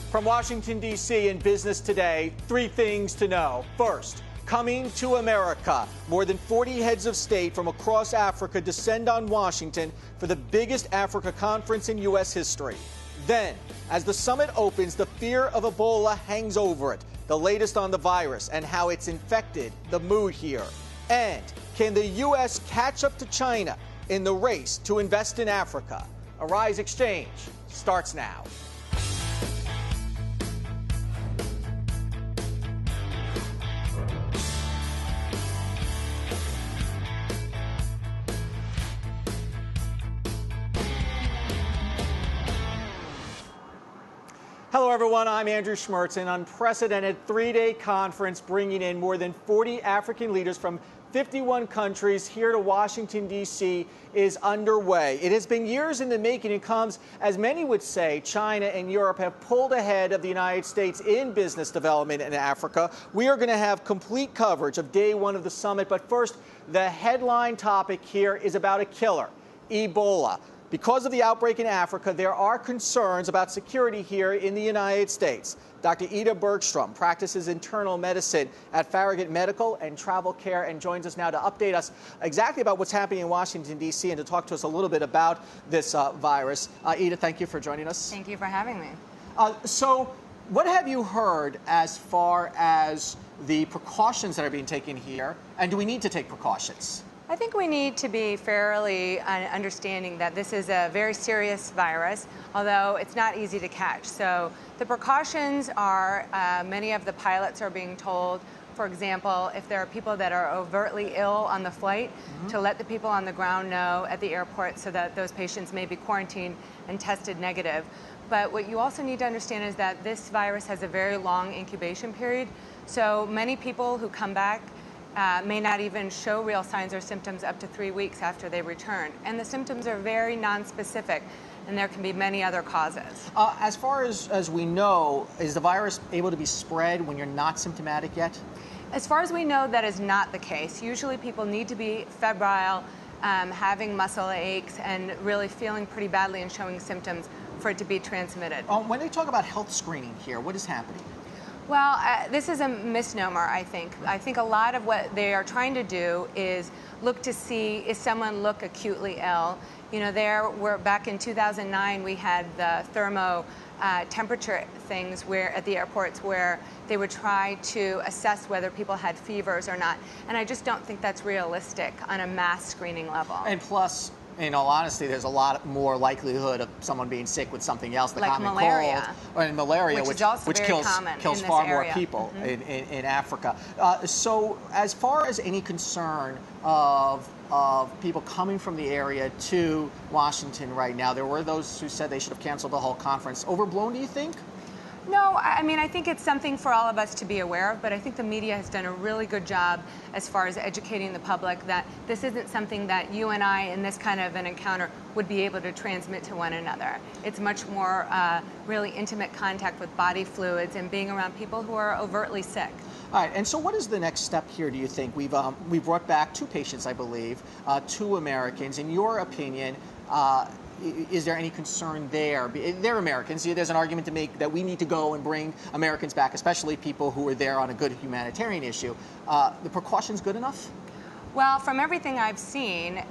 From Washington, D.C. in Business Today, 3 things to know. First, coming to America. More than 40 heads of state from across Africa descend on Washington for the biggest Africa conference in U.S. history. Then, as the summit opens, the fear of Ebola hangs over it. The latest on the virus and how it's infected the mood here. And can the U.S. catch up to China in the race to invest in Africa? Arise Exchange starts now. Hello, everyone. I'm Andrew Schmertz. An unprecedented 3-day conference bringing in more than 40 African leaders from 51 countries here to Washington, D.C. is underway. It has been years in the making and comes, as many would say, China and Europe have pulled ahead of the United States in business development in Africa. We are going to have complete coverage of day 1 of the summit. But first, the headline topic here is about a killer, Ebola. Because of the outbreak in Africa, there are concerns about security here in the United States. Dr. Ida Bergstorm practices internal medicine at Farragut Medical and Travel Care and joins us now to update us exactly about what's happening in Washington, D.C. and to talk to us a little bit about this virus. Ida, thank you for joining us. Thank you for having me. So what have you heard as far as the precautions that are being taken here, and do we need to take precautions? I think we need to be fairly understanding that this is a very serious virus, although it's not easy to catch. So the precautions are, many of the pilots are being told, for example, if there are people that are overtly ill on the flight, to let the people on the ground know at the airport so that those patients may be quarantined and tested negative. But what you also need to understand is that this virus has a very long incubation period. So many people who come back may not even show real signs or symptoms up to 3 weeks after they return. And the symptoms are very nonspecific, and there can be many other causes. As far as we know, is the virus able to be spread when you're not symptomatic yet? As far as we know, that is not the case. Usually people need to be febrile, having muscle aches, and really feeling pretty badly and showing symptoms for it to be transmitted. When they talk about health screening here, what is happening? Well, this is a misnomer, I think. I think a lot of what they are trying to do is look to see if someone look acutely ill. You know, back in 2009, we had the temperature things where at the airports where they would try to assess whether people had fevers or not. And I just don't think that's realistic on a mass screening level. And plus, in all honesty, there's a lot more likelihood of someone being sick with something else, the like common malaria, cold, or malaria, which kills far more people in Africa. So, as far as any concern of people coming from the area to Washington right now, there were those who said they should have canceled the whole conference. Overblown, do you think? No, I mean, I think it's something for all of us to be aware of, but I think the media has done a really good job as far as educating the public that this isn't something that you and I in this kind of an encounter would be able to transmit to one another. It's much more really intimate contact with body fluids and being around people who are overtly sick. All right, and so what is the next step here, do you think? We've brought back 2 patients, I believe, 2 Americans. In your opinion, is there any concern there? They're Americans. There's an argument to make that we need to go and bring Americans back, especially people who are there on a good humanitarian issue. The precautions good enough? Well, from everything I've seen,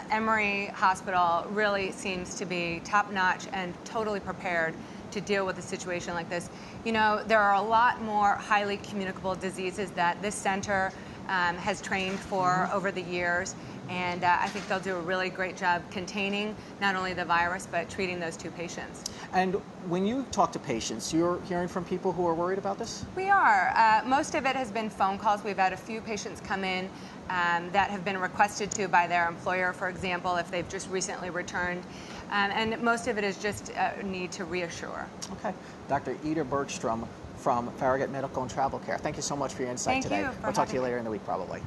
Emory Hospital really seems to be top-notch and totally prepared to deal with a situation like this. You know, there are a lot more highly communicable diseases that this center has trained for over the years. And I think they'll do a really great job containing not only the virus, but treating those 2 patients. And when you talk to patients, you're hearing from people who are worried about this? We are. Most of it has been phone calls. We've had a few patients come in that have been requested to by their employer, for example, if they've just recently returned. And most of it is just a need to reassure. Okay. Dr. Ida Bergstorm from Farragut Medical and Travel Care. Thank you so much for your insight today. We'll talk to you later in the week, probably.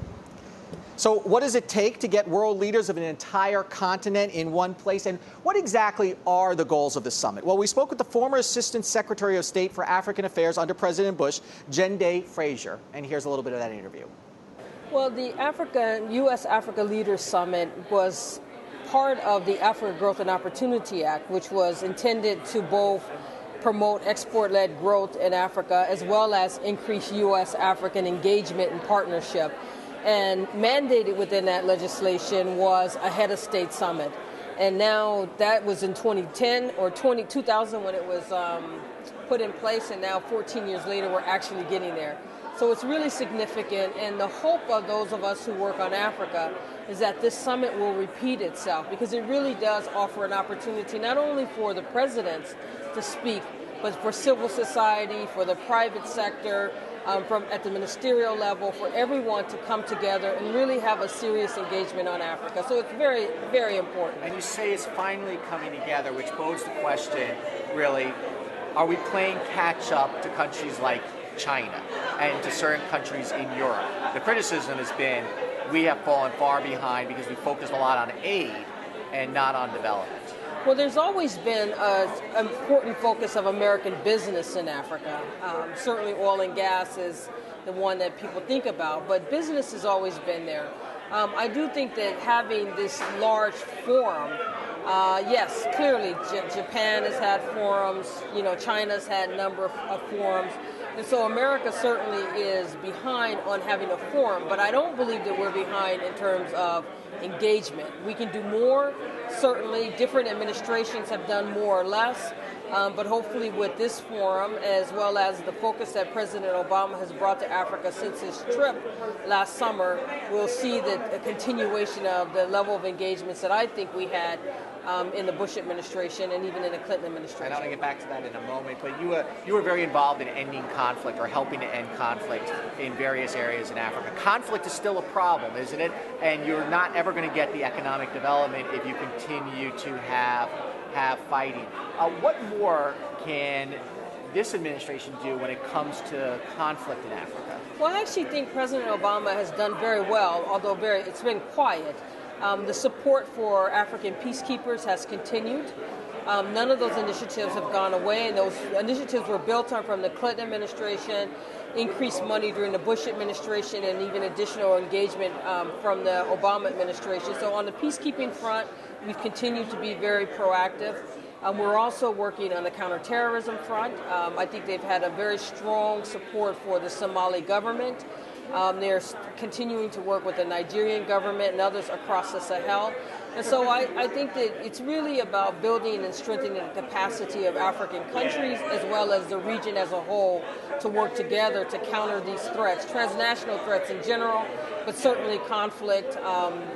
So what does it take to get world leaders of an entire continent in one place? And what exactly are the goals of the summit? Well, we spoke with the former Assistant Secretary of State for African Affairs under President Bush, Jende Frazier. And here's a little bit of that interview. Well, the U.S. Africa Leaders Summit was part of the Africa Growth and Opportunity Act, which was intended to both promote export-led growth in Africa, as well as increase U.S. African engagement and partnership. And mandated within that legislation was a head of state summit. And now that was in 2010 or 2000 when it was put in place, and now 14 years later we're actually getting there. So it's really significant, and the hope of those of us who work on Africa is that this summit will repeat itself, because it really does offer an opportunity not only for the presidents to speak, but for civil society, for the private sector, from at the ministerial level, for everyone to come together and really have a serious engagement on Africa. So it's very, very important. And you say it's finally coming together, which bodes the question, really, are we playing catch up to countries like China and to certain countries in Europe? The criticism has been we have fallen far behind because we focused a lot on aid and not on development. Well, there's always been an important focus of American business in Africa. Certainly oil and gas is the one that people think about, but business has always been there. I do think that having this large forum, yes, clearly Japan has had forums, China's had a number of forums, and so America certainly is behind on having a forum, but I don't believe that we're behind in terms of engagement. We can do more. Certainly, different administrations have done more or less, but hopefully with this forum, as well as the focus that President Obama has brought to Africa since his trip last summer, we'll see a continuation of the level of engagements that I think we had in the Bush administration and even in the Clinton administration. And I want to get back to that in a moment, but you were very involved in ending conflict or helping to end conflict in various areas in Africa. Conflict is still a problem, isn't it? And you're not ever going to get the economic development if you continue to have fighting. What more can this administration do when it comes to conflict in Africa? Well, I actually think President Obama has done very well, although it's been quiet. The support for African peacekeepers has continued. None of those initiatives have gone away, and those initiatives were built on from the Clinton administration, increased money during the Bush administration, and even additional engagement from the Obama administration. So on the peacekeeping front, we've continued to be very proactive. We're also working on the counterterrorism front. I think they've had a very strong support for the Somali government. They're continuing to work with the Nigerian government and others across the Sahel. And so I think that it's really about building and strengthening the capacity of African countries as well as the region as a whole to work together to counter these threats, transnational threats in general, but certainly conflict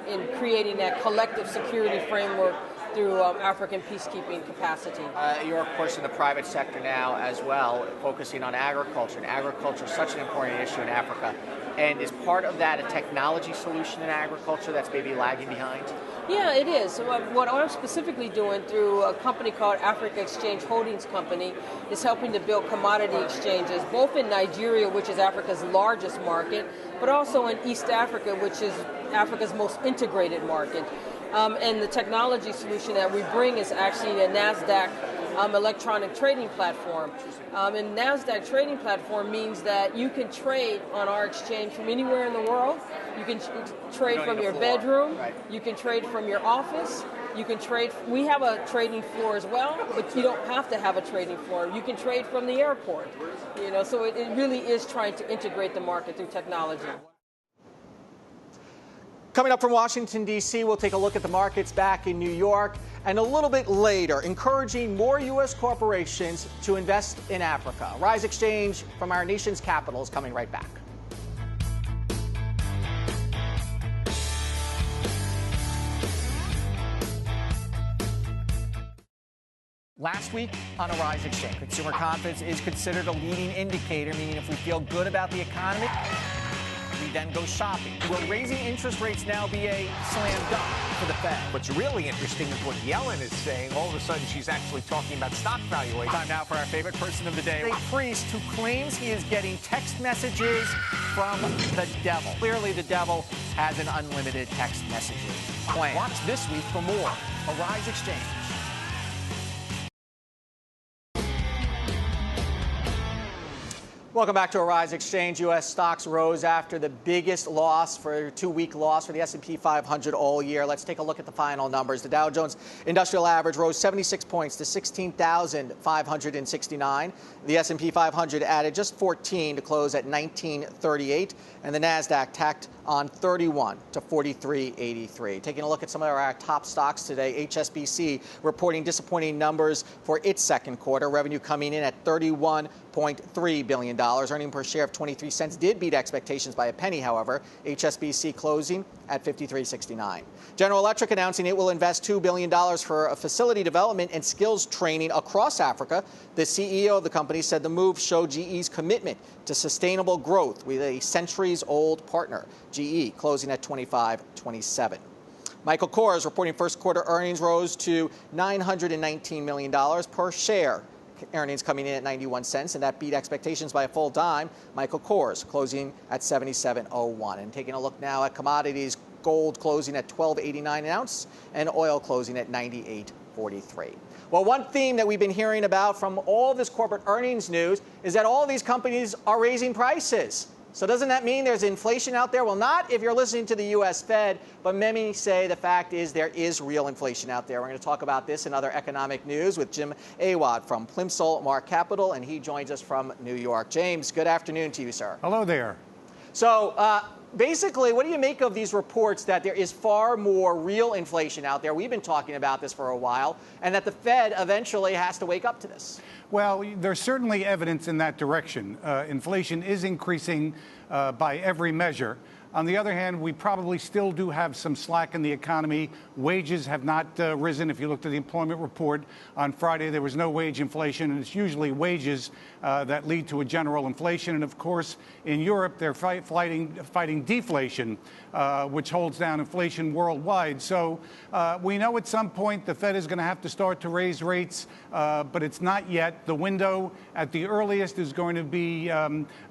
in creating that collective security framework through African peacekeeping capacity. You're, of course, in the private sector now as well, focusing on agriculture. And agriculture is such an important issue in Africa. And is part of that a technology solution in agriculture that's maybe lagging behind? Yeah, it is. So what I'm specifically doing through a company called Africa Xchange Holdings Company is helping to build commodity exchanges, both in Nigeria, which is Africa's largest market, but also in East Africa, which is Africa's most integrated market. And the technology solution that we bring is actually a NASDAQ electronic trading platform. And NASDAQ trading platform means that you can trade on our exchange from anywhere in the world. You can trade from your bedroom. Right. You can trade from your office. You can trade. We have a trading floor as well, but you don't have to have a trading floor. You can trade from the airport. So it really is trying to integrate the market through technology. Coming up from Washington, D.C., we'll take a look at the markets back in New York, and a little bit later, encouraging more U.S. corporations to invest in Africa. Rise Exchange from our nation's capital is coming right back. Last week on a Rise Exchange, consumer confidence is considered a leading indicator, meaning if we feel good about the economy, we then go shopping. Will raising interest rates now be a slam dunk for the Fed? What's really interesting is what Yellen is saying. All of a sudden, she's actually talking about stock valuation. Time now for our favorite person of the day, a priest who claims he is getting text messages from the devil. Clearly, the devil has an unlimited text messaging plan. Watch this week for more. A Rise Exchange. Welcome back to Arise Exchange. U.S. stocks rose after the biggest loss for two-week loss for the S&P 500 all year. Let's take a look at the final numbers. The Dow Jones Industrial Average rose 76 points to 16,569. The S&P 500 added just 14 to close at 1938. And the NASDAQ tacked on 31 to 43.83. Taking a look at some of our top stocks today, HSBC reporting disappointing numbers for its second quarter. Revenue coming in at $31.3 billion. Earning per share of 23 cents did beat expectations by a penny, however. HSBC closing at 53.69. General Electric announcing it will invest $2 billion for a facility development and skills training across Africa. The CEO of the company said the move showed GE's commitment to sustainable growth with a centuries-old partner. GE closing at 25.27. Michael Kors reporting first quarter earnings rose to $919 million per share. Earnings coming in at 91 cents, and that beat expectations by a full dime. Michael Kors closing at 77.01. And taking a look now at commodities, gold closing at $12.89 an ounce, and oil closing at 98.43. Well, one theme that we've been hearing about from all this corporate earnings news is that all these companies are raising prices. So doesn't that mean there's inflation out there? Well, not if you're listening to the U.S. Fed, but many say the fact is there is real inflation out there. We're going to talk about this and other economic news with Jim Awad from Plimsoll Mark Capital, and he joins us from New York. James, good afternoon to you, sir. Hello there. So basically, what do you make of these reports that there is far more real inflation out there? We've been talking about this for a while, and that the Fed eventually has to wake up to this. Well, there's certainly evidence in that direction. Inflation is increasing by every measure. On the other hand, we probably still do have some slack in the economy. Wages have not risen. If you looked at the employment report on Friday, there was no wage inflation, and it's usually wages that lead to a general inflation. And of course, in Europe, they're fighting deflation, which holds down inflation worldwide. So we know at some point the Fed is going to have to start to raise rates, but it's not yet. The window at the earliest is going to be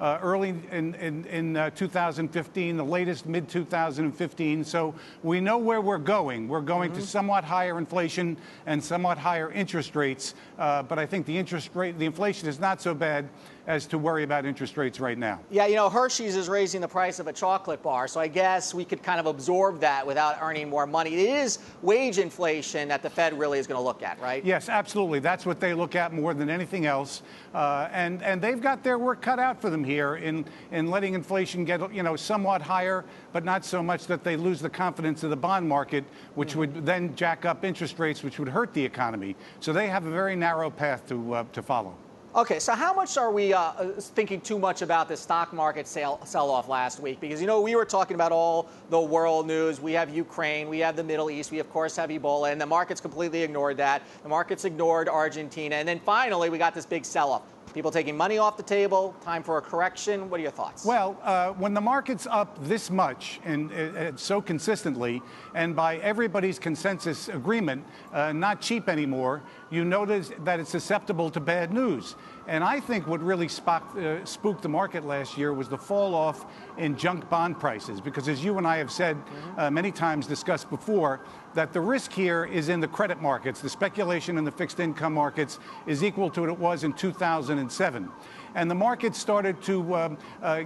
early in 2015. The latest mid-2015. So we know where we're going. We're going to somewhat higher inflation and somewhat higher interest rates. But I think the inflation is not so bad as to worry about interest rates right now. Yeah, you know, Hershey's is raising the price of a chocolate bar, so I guess we could kind of absorb that without earning more money. It is wage inflation that the Fed really is going to look at, right? Yes, absolutely. That's what they look at more than anything else. And they've got their work cut out for them here in letting inflation get, you know, somewhat higher, but not so much that they lose the confidence of the bond market, which would then jack up interest rates, which would hurt the economy. So they have a very narrow path to follow. Okay, so how much are we thinking too much about the stock market sell-off last week? Because, you know, we were talking about all the world news. We have Ukraine, we have the Middle East, we, of course, have Ebola, and the markets completely ignored that. The markets ignored Argentina. And then finally, we got this big sell-off. People taking money off the table, time for a correction. What are your thoughts? Well, when the market's up this much and so consistently, and by everybody's consensus agreement, not cheap anymore, you notice that it's susceptible to bad news. And I think what really spooked the market last year was the fall off in junk bond prices, because as you and I have said many times, discussed before, that the risk here is in the credit markets. The speculation in the fixed income markets is equal to what it was in 2007. And the market started to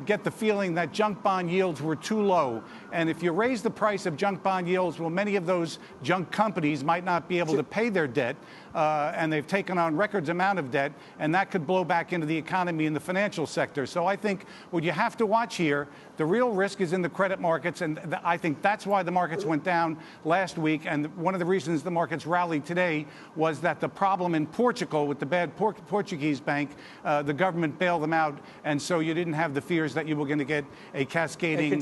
get the feeling that junk bond yields were too low. And if you raise the price of junk bond yields, well, many of those junk companies might not be able to pay their debt, and they've taken on records amount of debt, and that could blow back into the economy and the financial sector. So I think what you have to watch here, the real risk is in the credit markets, and I think that's why the markets went down last week. And one of the reasons the markets rallied today was that the problem in Portugal with the bad Portuguese bank, the government bailed them out, and so you didn't have the fears that you were going to get a cascading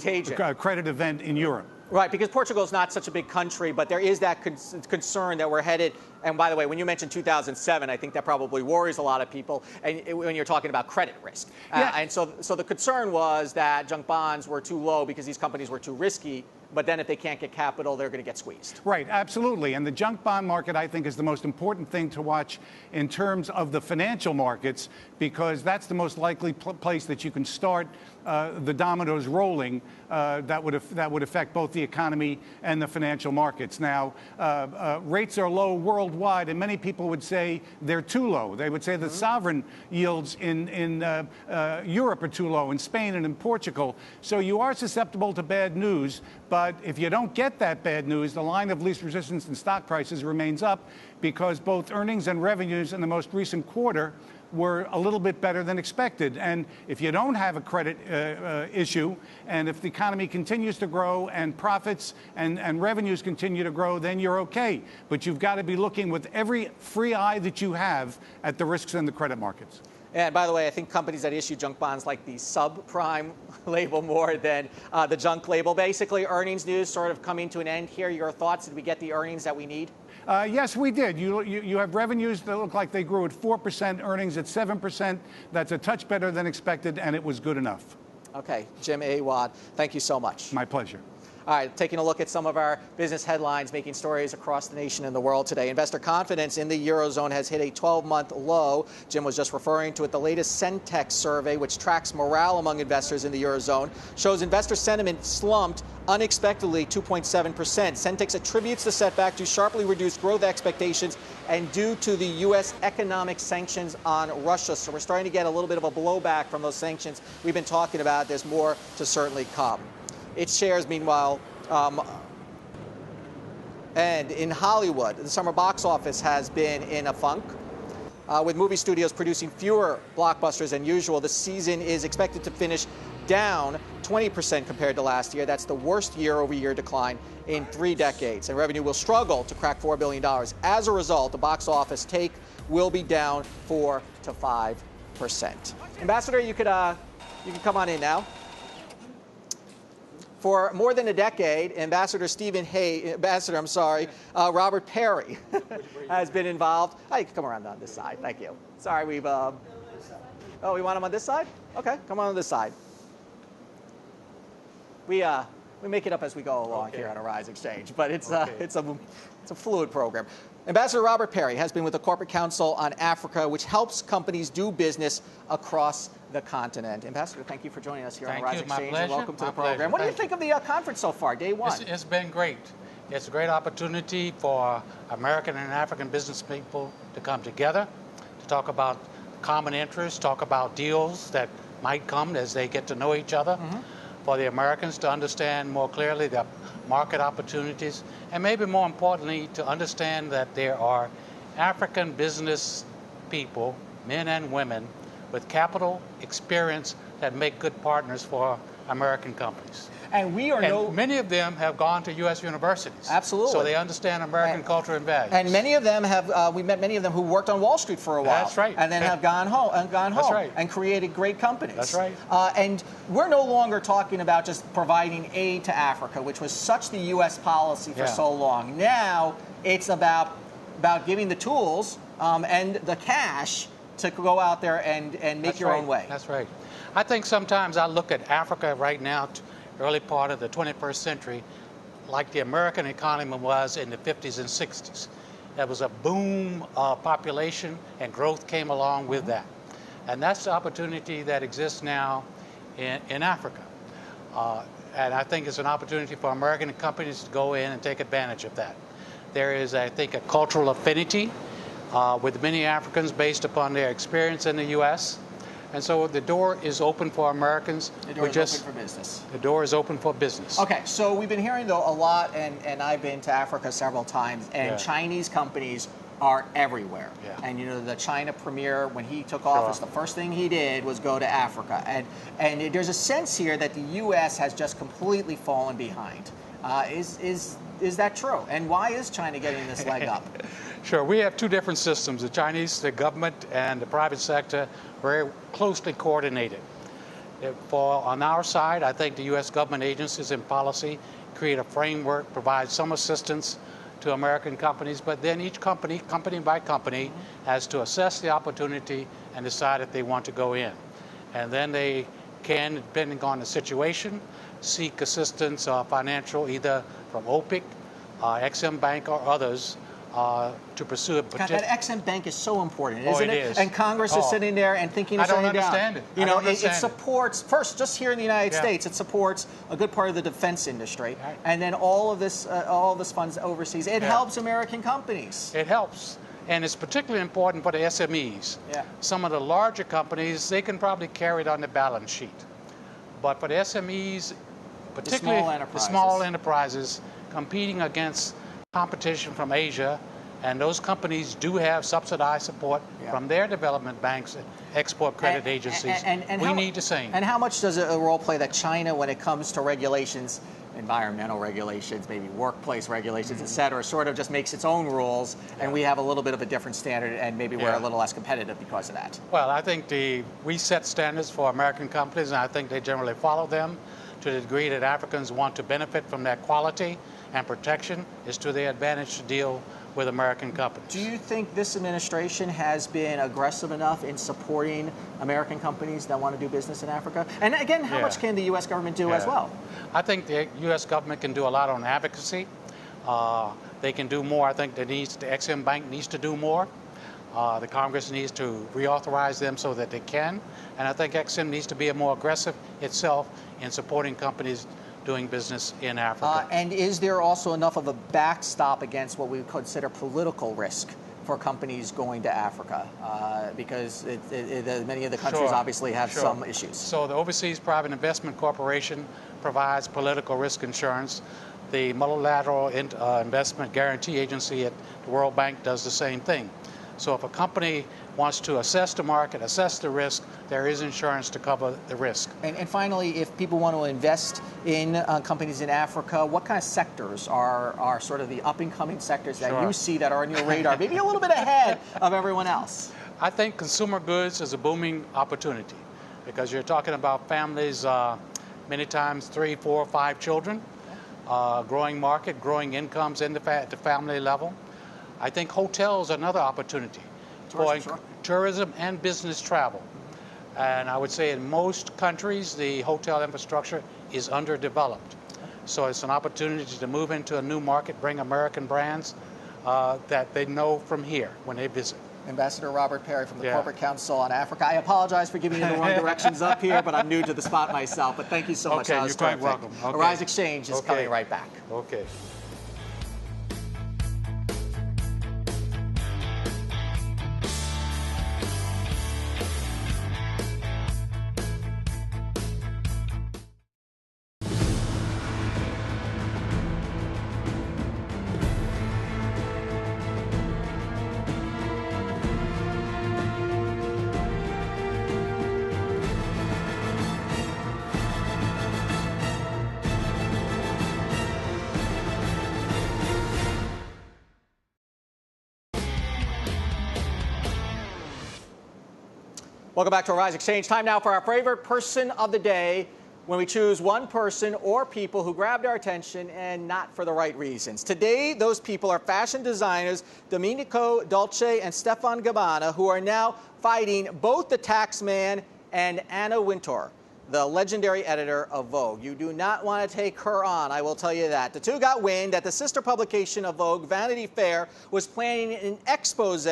credit event in Europe. Right, because Portugal is not such a big country, but there is that concern that we're headed. And by the way, when you mentioned 2007, I think that probably worries a lot of people, and when you're talking about credit risk. Yeah. And so the concern was that junk bonds were too low because these companies were too risky. but then if they can't get capital, they're going to get squeezed. Right, absolutely. And the junk bond market, I think, is the most important thing to watch in terms of the financial markets, because that's the most likely place that you can start the dominoes rolling that would affect both the economy and the financial markets. Now, rates are low worldwide, and many people would say they're too low. They would say the sovereign yields in Europe are too low, in Spain and in Portugal. So you are susceptible to bad news. But if you don't get that bad news, the line of least resistance in stock prices remains up, because both earnings and revenues in the most recent quarter were a little bit better than expected. And if you don't have a credit issue, and if the economy continues to grow and profits and revenues continue to grow, then you're okay. But you've got to be looking with every free eye that you have at the risks in the credit markets. And by the way, I think companies that issue junk bonds like the subprime label more than the junk label. Basically, earnings news sort of coming to an end here. Your thoughts? Did we get the earnings that we need? Yes, we did. You have revenues that look like they grew at 4%, earnings at 7%. That's a touch better than expected, and it was good enough. Okay, Jim Awad, thank you so much. My pleasure. All right, taking a look at some of our business headlines making stories across the nation and the world today. Investor confidence in the Eurozone has hit a 12-month low. Jim was just referring to it. The latest Centex survey, which tracks morale among investors in the Eurozone, shows investor sentiment slumped unexpectedly 2.7%. Centex attributes the setback to sharply reduced growth expectations and due to the U.S. economic sanctions on Russia. So we're starting to get a little bit of a blowback from those sanctions we've been talking about. There's more to certainly come. Its shares, meanwhile, and in Hollywood, the summer box office has been in a funk. With movie studios producing fewer blockbusters than usual, the season is expected to finish down 20% compared to last year. That's the worst year-over-year decline in 3 decades. And revenue will struggle to crack $4 billion. As a result, the box office take will be down 4 to 5%. Ambassador, you can come on in now. For more than a decade, Robert Perry has been involved. Oh, you can come around on this side. Thank you. Sorry, we want him on this side? Okay, come on this side. We make it up as we go along here on Arise Exchange, but it's a fluid program. Ambassador Robert Perry has been with the Corporate Council on Africa, which helps companies do business across the continent. Ambassador, thank you for joining us here on Arise Exchange. And welcome to the program. What do you think of the conference so far, day one? It's been great. It's a great opportunity for American and African business people to come together, to talk about common interests, talk about deals that might come as they get to know each other, for the Americans to understand more clearly the market opportunities, and maybe more importantly, to understand that there are African business people, men and women, with capital experience that make good partners for American companies. And many of them have gone to U.S. universities. Absolutely. So they understand American culture and values. And many of them have, we met many of them who worked on Wall Street for a while. That's right. And then have gone home That's right. and created great companies. That's right. And we're no longer talking about just providing aid to Africa, which was such the U.S. policy for so long. Now it's about giving the tools and the cash to go out there and make your own way. That's right. I think sometimes I look at Africa right now, early part of the 21st century, like the American economy was in the 50s and 60s. There was a boom of population and growth came along with that. And that's the opportunity that exists now in Africa. And I think it's an opportunity for American companies to go in and take advantage of that. There is, I think, a cultural affinity with many Africans based upon their experience in the U.S. And so the door is open for Americans. The door is open for business. The door is open for business. Okay, so we've been hearing, though, a lot, and I've been to Africa several times, and Chinese companies are everywhere. Yeah. And, you know, the China premier, when he took office, the first thing he did was go to Africa. And there's a sense here that the U.S. has just completely fallen behind. Is that true? And why is China getting this leg up? Sure. We have two different systems. The Chinese, the government, and the private sector, very closely coordinated. On our side, I think the U.S. government agencies and policy create a framework, provide some assistance to American companies, but then each company by company, has to assess the opportunity and decide if they want to go in. And then they can, depending on the situation, seek assistance financial either from OPIC, Exim Bank, or others to pursue it. God, that Exim Bank is so important, Oh, isn't it it? is. And Congress is sitting there and thinking of I don't shutting down. understand it. You I know, don't it understand supports, first, just here in the United States, it supports a good part of the defense industry. Right. And then all of this funds overseas. It helps American companies. It helps. And it's particularly important for the SMEs. Yeah. Some of the larger companies, they can probably carry it on the balance sheet. But for the SMEs, particularly the small enterprises competing against competition from Asia, and those companies do have subsidized support from their development banks and export credit agencies. And we need the same. And how much does a role play that China, when it comes to regulations, environmental regulations, maybe workplace regulations, et cetera, sort of just makes its own rules, and we have a little bit of a different standard, and maybe we're a little less competitive because of that? Well, I think we set standards for American companies, and I think they generally follow them to the degree that Africans want to benefit from that quality and protection. Is to their advantage to deal with American companies. Do you think this administration has been aggressive enough in supporting American companies that want to do business in Africa? And again, how much can the U.S. government do as well? I think the U.S. government can do a lot on advocacy. They can do more. I think the Exim Bank needs to do more. The Congress needs to reauthorize them so that they can. And I think Exim needs to be more aggressive itself in supporting companies doing business in Africa. And is there also enough of a backstop against what we would consider political risk for companies going to Africa? Because many of the countries obviously have some issues. So the Overseas Private Investment Corporation provides political risk insurance. The Multilateral Investment Guarantee Agency at the World Bank does the same thing. So if a company wants to assess the market, assess the risk, there is insurance to cover the risk. And finally, if people want to invest in companies in Africa, what kind of sectors are sort of the up-and-coming sectors that you see that are on your radar, maybe a little bit ahead of everyone else? I think consumer goods is a booming opportunity because you're talking about families, many times 3, 4, 5 children, growing market, growing incomes at the family level. I think hotels are another opportunity for tourism and business travel. And I would say in most countries, the hotel infrastructure is underdeveloped. So it's an opportunity to move into a new market, bring American brands that they know from here when they visit. Ambassador Robert Perry from the Corporate Council on Africa. I apologize for giving you the wrong directions up here, but I'm new to the spot myself. But thank you so much. Okay, you're quite welcome. Okay. Arise Exchange is coming right back. Okay. Welcome back to Arise Exchange. Time now for our favorite person of the day, when we choose one person or people who grabbed our attention and not for the right reasons. Today, those people are fashion designers Domenico Dolce and Stefan Gabbana, who are now fighting both the tax man and Anna Wintour, the legendary editor of Vogue. You do not want to take her on, I will tell you that. The two got wind that the sister publication of Vogue, Vanity Fair, was planning an expose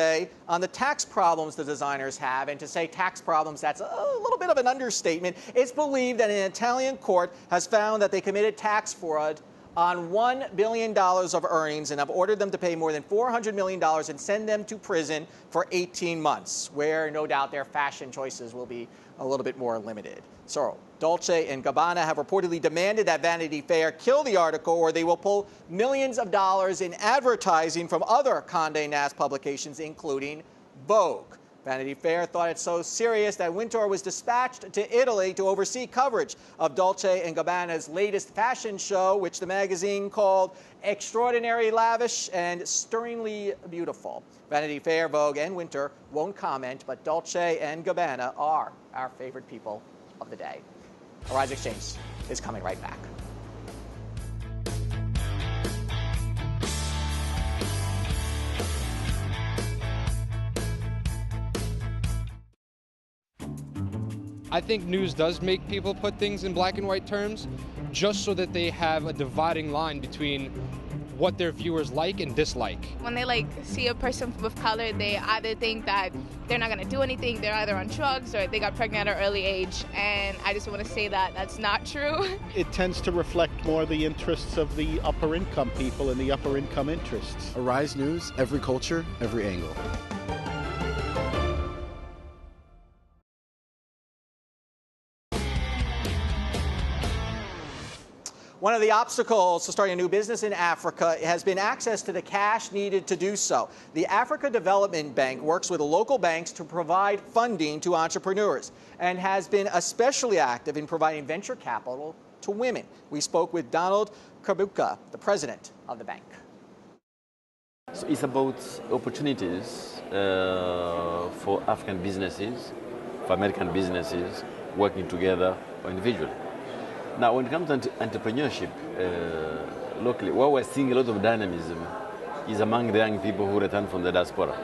on the tax problems the designers have. And to say tax problems, that's a little bit of an understatement. It's believed that an Italian court has found that they committed tax fraud on $1 billion of earnings and have ordered them to pay more than $400 million and send them to prison for 18 months, where no doubt their fashion choices will be a little bit more limited. So Dolce and Gabbana have reportedly demanded that Vanity Fair kill the article or they will pull millions of dollars in advertising from other Condé Nast publications, including Vogue. Vanity Fair thought it so serious that Wintour was dispatched to Italy to oversee coverage of Dolce & Gabbana's latest fashion show, which the magazine called extraordinary, lavish, and stirringly beautiful. Vanity Fair, Vogue, and Wintour won't comment, but Dolce & Gabbana are our favorite people of the day. Arise Exchange is coming right back. I think news does make people put things in black and white terms, just so that they have a dividing line between what their viewers like and dislike. When they see a person of color, they either think that they're not going to do anything, they're either on drugs or they got pregnant at an early age, and I just want to say that that's not true. It tends to reflect more the interests of the upper income people and the upper income interests. Arise News, every culture, every angle. One of the obstacles to starting a new business in Africa has been access to the cash needed to do so. The Africa Development Bank works with local banks to provide funding to entrepreneurs and has been especially active in providing venture capital to women. We spoke with Donald Kaberoka, the president of the bank. So it's about opportunities for African businesses, for American businesses working together or individually. Now, when it comes to entrepreneurship locally, what we're seeing a lot of dynamism is among the young people who return from the diaspora.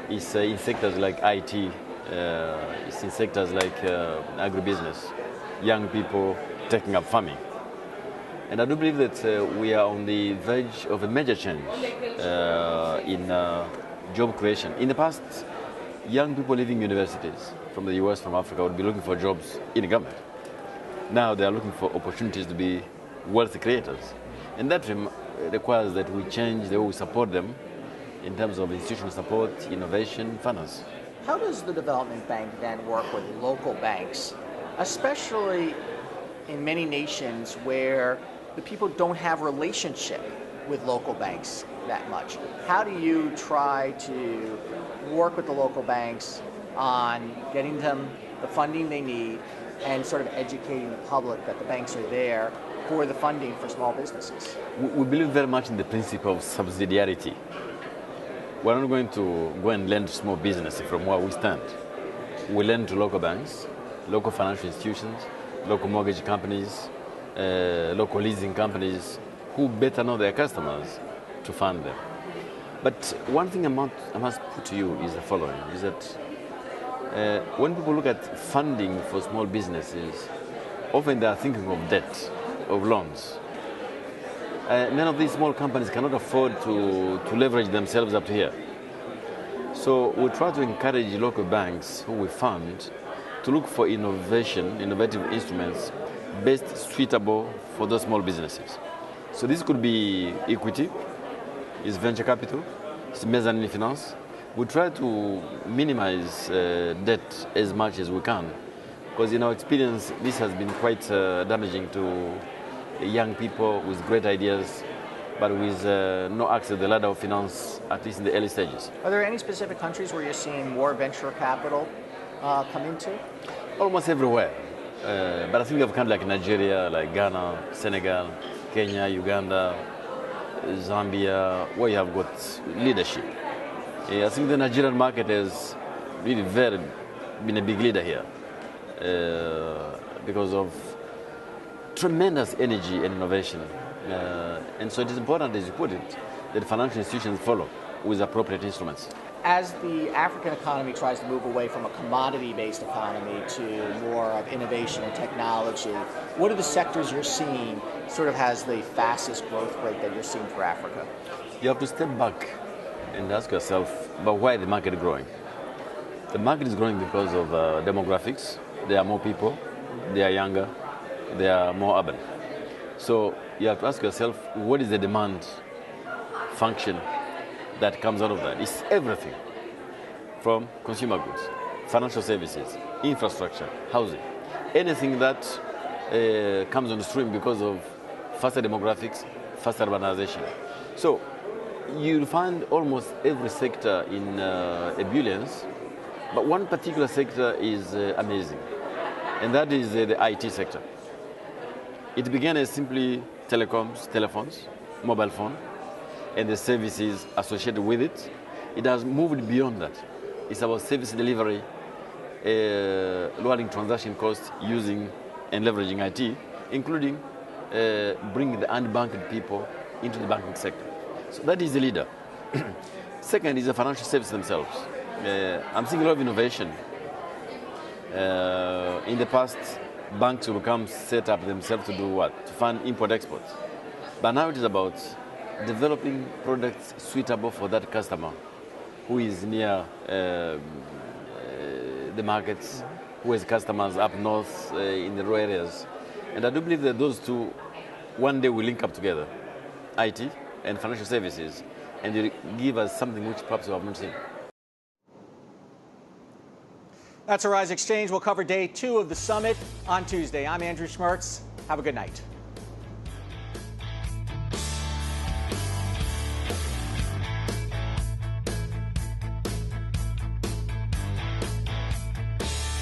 It's in sectors like IT, it's in sectors like agribusiness, young people taking up farming. And I do believe that we are on the verge of a major change in job creation. In the past, young people leaving universities from the U.S., from Africa, would be looking for jobs in the government. Now they are looking for opportunities to be wealth creators. And that requires that we change the way we support them in terms of institutional support, innovation, finance. How does the development bank then work with local banks, especially in many nations where the people don't have relationship with local banks that much? How do you try to work with the local banks on getting them the funding they need and sort of educating the public that the banks are there for the funding for small businesses? We believe very much in the principle of subsidiarity. We're not going to go and lend to small businesses from where we stand. We lend to local banks, local financial institutions, local mortgage companies, local leasing companies who better know their customers to fund them. But one thing I must put to you is the following, is that when people look at funding for small businesses, often they are thinking of debt, of loans. Many of these small companies cannot afford to leverage themselves up to here. So we try to encourage local banks who we fund to look for innovative instruments best suitable for those small businesses. So this could be equity, it's venture capital, it's mezzanine finance. We try to minimize debt as much as we can, because in our experience, this has been quite damaging to young people with great ideas, but with no access to the ladder of finance, at least in the early stages. Are there any specific countries where you're seeing more venture capital come into? Almost everywhere. But I think of countries like Nigeria, like Ghana, Senegal, Kenya, Uganda, Zambia, where you have got leadership. I think the Nigerian market has really been a big leader here because of tremendous energy and innovation. And so it is important, as you put it, that financial institutions follow with appropriate instruments. As the African economy tries to move away from a commodity-based economy to more of innovation and technology, what are the sectors you're seeing sort of has the fastest growth rate that you're seeing for Africa? You have to step back and ask yourself, but why is the market growing? The market is growing because of demographics. There are more people, they are younger, they are more urban. So you have to ask yourself, what is the demand function that comes out of that? It's everything from consumer goods, financial services, infrastructure, housing, anything that comes on the stream because of faster demographics, faster urbanization. So you'll find almost every sector in ebullience, but one particular sector is amazing, and that is the IT sector. It began as simply telecoms, telephones, mobile phone, and the services associated with it. It has moved beyond that. It's about service delivery, lowering transaction costs using and leveraging IT, including bringing the unbanked people into the banking sector. So that is the leader. Second is the financial services themselves. I'm seeing a lot of innovation. In the past, banks will come set up themselves to do what? To fund import-exports. But now it is about developing products suitable for that customer who is near the markets, who has customers up north in the rural areas. And I do believe that those two one day will link up together, IT and financial services, and they give us something which perhaps we have not seen. That's our Rise Exchange. We'll cover day 2 of the summit on Tuesday. I'm Andrew Schmertz. Have a good night.